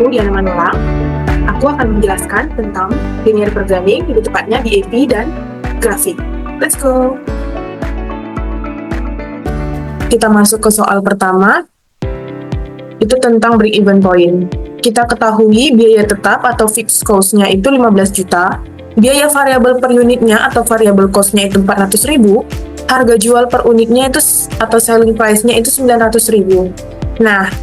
aku, Diana Manolang. Aku akan menjelaskan tentang linear programming, lebih tepatnya DAP dan grafik. Let's go! Kita masuk ke soal pertama, itu tentang break-even point. Kita ketahui biaya tetap atau fixed cost-nya itu 15 juta, biaya variabel per unitnya atau variable cost-nya itu 400.000, harga jual per unitnya itu atau selling price-nya itu 900.000. Nah,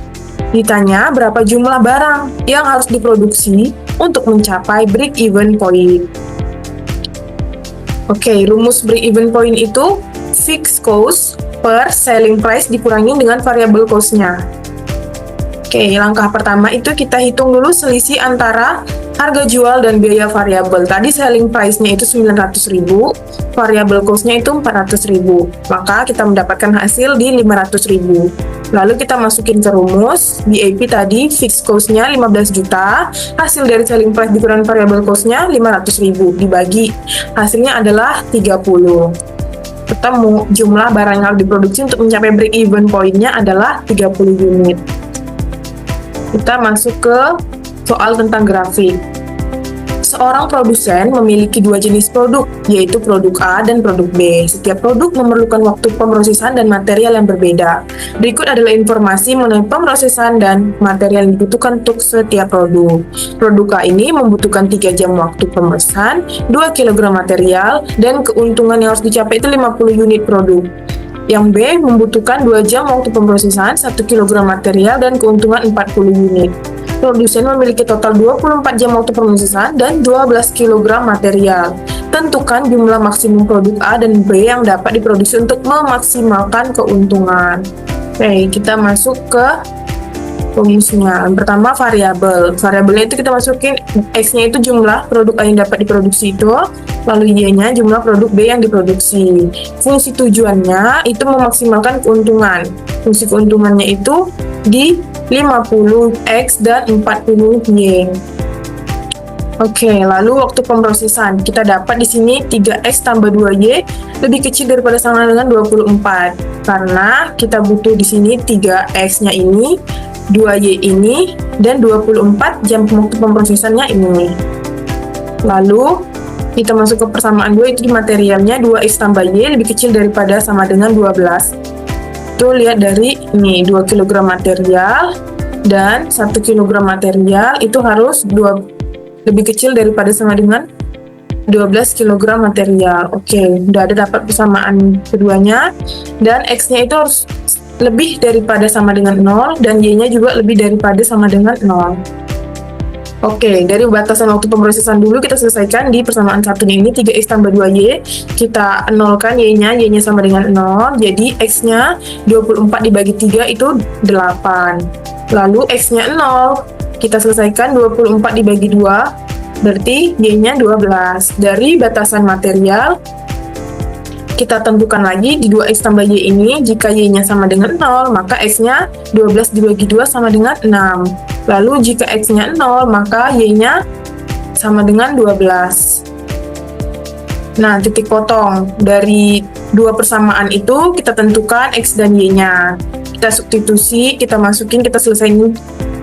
ditanya berapa jumlah barang yang harus diproduksi untuk mencapai break-even point. Oke, rumus break-even point itu fixed cost per selling price dikurangi dengan variable cost-nya. Oke, langkah pertama itu kita hitung dulu selisih antara harga jual dan biaya variabel. Tadi selling price-nya itu 900.000, variable cost-nya itu 400.000. Maka kita mendapatkan hasil di 500.000. Lalu kita masukin ke rumus, BAP tadi fixed cost-nya 15 juta, hasil dari selling price dikurangi variable cost-nya 500.000, dibagi. Hasilnya adalah 30. Ketemu jumlah barang yang harus diproduksi untuk mencapai break-even point-nya adalah 30 unit. Kita masuk ke soal tentang grafik. Seorang produsen memiliki dua jenis produk, yaitu produk A dan produk B. Setiap produk memerlukan waktu pemrosesan dan material yang berbeda. Berikut adalah informasi mengenai pemrosesan dan material yang dibutuhkan untuk setiap produk. Produk A ini membutuhkan 3 jam waktu pemrosesan, 2 kg material, dan keuntungan yang harus dicapai itu 50 unit produk. Yang B membutuhkan 2 jam waktu pemrosesan, 1 kg material, dan keuntungan 40 unit. Produsen memiliki total 24 jam waktu pemrosesan dan 12 kg material. Tentukan jumlah maksimum produk A dan B yang dapat diproduksi untuk memaksimalkan keuntungan. Oke, kita masuk ke rumusnya. Yang pertama variabel. Variabelnya itu kita masukin X-nya itu jumlah produk A yang dapat diproduksi itu, lalu Y-nya jumlah produk B yang diproduksi. Fungsi tujuannya itu memaksimalkan keuntungan. Fungsi keuntungannya itu di 50X dan 40Y. Oke, lalu waktu pemrosesan kita dapat di sini 3X tambah 2Y lebih kecil daripada sama dengan 24 karena kita butuh di sini 3X-nya ini, 2Y ini, dan 24 jam waktu pemrosesannya ini. Lalu kita masuk ke persamaan 2 itu di materialnya 2X tambah Y lebih kecil daripada sama dengan 12. Itu lihat dari ini 2 kg material dan 1 kg material itu harus lebih kecil daripada sama dengan 12 kg material. Oke, udah ada dapat persamaan keduanya, dan X-nya itu harus lebih daripada sama dengan 0 dan Y-nya juga lebih daripada sama dengan 0. Oke, dari batasan waktu pemrosesan dulu kita selesaikan di persamaan satunya ini 3X tambah 2Y, kita nolkan Y-nya sama dengan 0, jadi X-nya 24 dibagi 3 itu 8. Lalu X-nya 0, kita selesaikan 24 dibagi 2, berarti Y-nya 12. Dari batasan material, kita tentukan lagi di 2X tambah Y ini, jika Y-nya sama dengan 0, maka X-nya 12 dibagi 2 sama dengan 6. Lalu jika X-nya 0, maka Y-nya sama dengan 12. Nah, titik potong. Dari dua persamaan itu, kita tentukan X dan Y-nya. Kita substitusi, kita masukin, kita selesaiin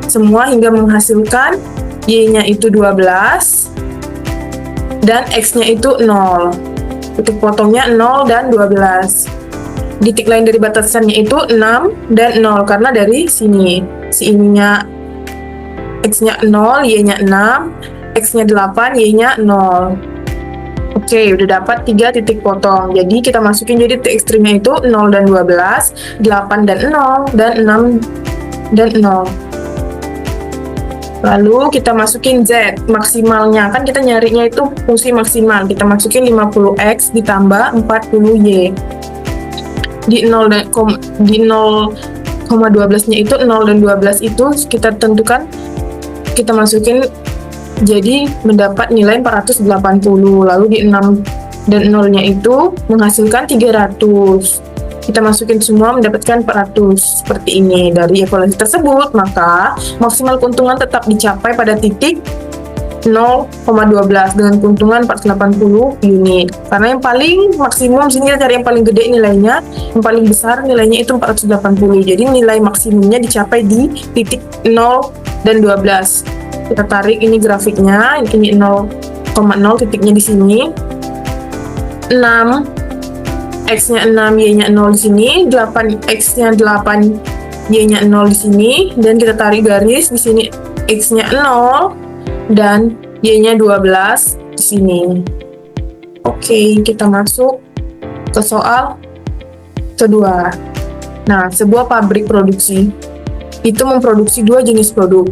semua hingga menghasilkan Y-nya itu 12, dan X-nya itu 0. Titik potongnya 0 dan 12. Titik lain dari batasannya itu 6 dan 0, karena dari sini. Si ininya X-nya 0, Y-nya 6, X-nya 8, Y-nya 0. Oke, udah dapat 3 titik potong. Jadi kita masukin jadi titik ekstrimnya itu 0 dan 12, 8 dan 0, dan 6 dan 0. Lalu kita masukin Z, maksimalnya. Kan kita nyarinya itu fungsi maksimal. Kita masukin 50X ditambah 40Y. Di 0,12-nya itu 0 dan 12 itu kita tentukan, kita masukin jadi mendapat nilai 480. Lalu di 6 dan 0-nya itu menghasilkan 300. Kita masukin semua mendapatkan 400 seperti ini. Dari evaluasi tersebut, maka maksimal keuntungan tetap dicapai pada titik 0,12 dengan keuntungan 480 unit. Karena yang paling maksimum sini kita cari yang paling gede nilainya, yang paling besar nilainya itu 480. Jadi nilai maksimumnya dicapai di titik 0 dan 12. Kita tarik ini grafiknya, ini 0,0 titiknya di sini. 6 X-nya 6, Y-nya 0 di sini, 8 X-nya 8, Y-nya 0 di sini, dan kita tarik garis di sini X-nya 0 dan Y-nya 12 di sini. Oke, kita masuk ke soal kedua. Nah, sebuah pabrik produksi itu memproduksi dua jenis produk,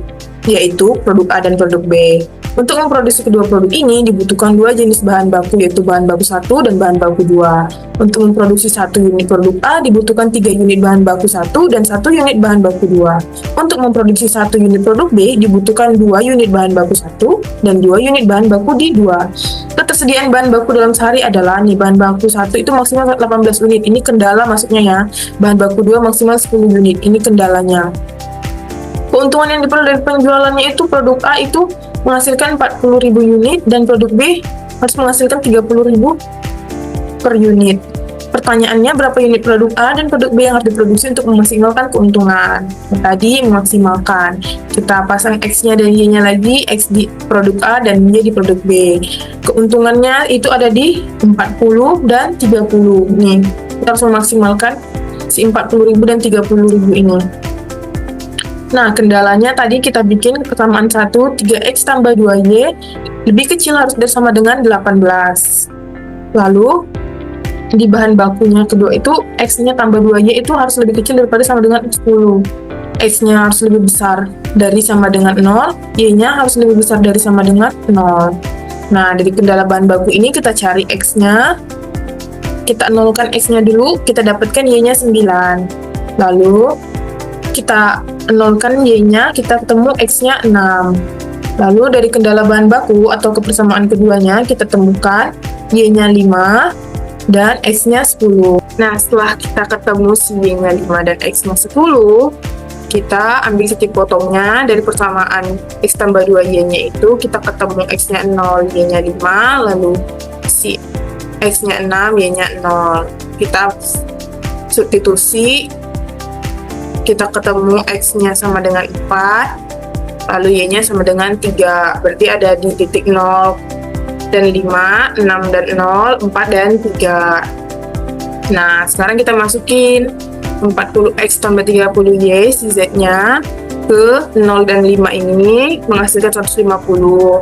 yaitu produk A dan produk B. Untuk memproduksi kedua produk ini dibutuhkan dua jenis bahan baku, yaitu bahan baku 1 dan bahan baku 2. Untuk memproduksi 1 unit produk A dibutuhkan 3 unit bahan baku 1 dan 1 unit bahan baku 2. Untuk memproduksi 1 unit produk B dibutuhkan 2 unit bahan baku 1 dan 2 unit bahan baku di 2. Ketersediaan bahan baku dalam sehari adalah nih, bahan baku 1 itu maksimal 18 unit. Ini kendala masuknya ya. Bahan baku 2 maksimal 10 unit. Ini kendalanya. Keuntungan yang diperoleh dari penjualannya itu produk A itu menghasilkan 40.000 unit dan produk B harus menghasilkan 30.000 per unit. Pertanyaannya, berapa unit produk A dan produk B yang harus diproduksi untuk memaksimalkan keuntungan? Tadi memaksimalkan. Kita pasang X-nya dan Y-nya lagi, X di produk A dan Y di produk B. Keuntungannya itu ada di 40 dan 30. Nih, kita harus memaksimalkan si 40.000 dan 30.000 ini. Nah, kendalanya tadi kita bikin kesamaan 1, 3X tambah 2Y lebih kecil harus sama dengan 18. Lalu, di bahan bakunya kedua itu, X-nya tambah 2Y itu harus lebih kecil daripada sama dengan 10. X-nya harus lebih besar dari sama dengan 0, Y-nya harus lebih besar dari sama dengan 0. Nah, dari kendala bahan baku ini kita cari X-nya, kita nolkan X-nya dulu, kita dapatkan Y-nya 9. Lalu, kita nolkan Y-nya, kita ketemu X-nya 6. Lalu dari kendala bahan baku atau kebersamaan keduanya, kita temukan Y-nya 5 dan X-nya 10. Nah, setelah kita ketemu si Y-nya 5 dan X-nya 10, kita ambil titik potongnya dari persamaan X tambah 2Y-nya itu, kita ketemu X-nya 0, Y-nya 5, lalu si X-nya 6, Y-nya 0. Kita substitusi, kita ketemu X-nya sama dengan 4, lalu Y-nya sama dengan 3. Berarti ada di titik 0 dan 5, 6 dan 0, 4 dan 3. Nah, sekarang kita masukin 40X tambah 30Y, si Z-nya ke 0 dan 5 ini menghasilkan 150.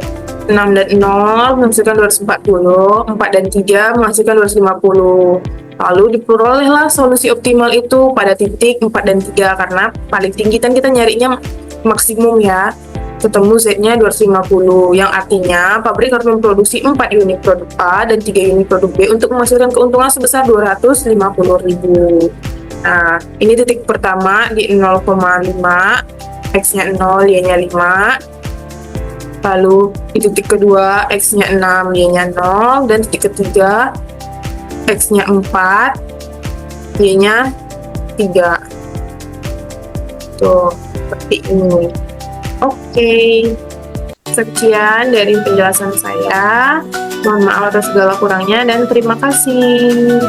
6 dan 0 menghasilkan 240, 4 dan 3 menghasilkan 250. Lalu diperolehlah solusi optimal itu pada titik 4 dan 3, karena paling tinggi kan kita nyarinya maksimum ya. Ketemu Z-nya 250, yang artinya pabrik harus memproduksi 4 unit produk A dan 3 unit produk B untuk menghasilkan keuntungan sebesar 250.000. Nah, ini titik pertama di 0,5, X-nya 0, Y-nya 5. Lalu di titik kedua X-nya 6, Y-nya 0, dan titik ketiga X-nya 4, Y-nya 3. Tuh, seperti ini. Oke, sekian dari penjelasan saya. Mohon maaf atas segala kurangnya dan terima kasih.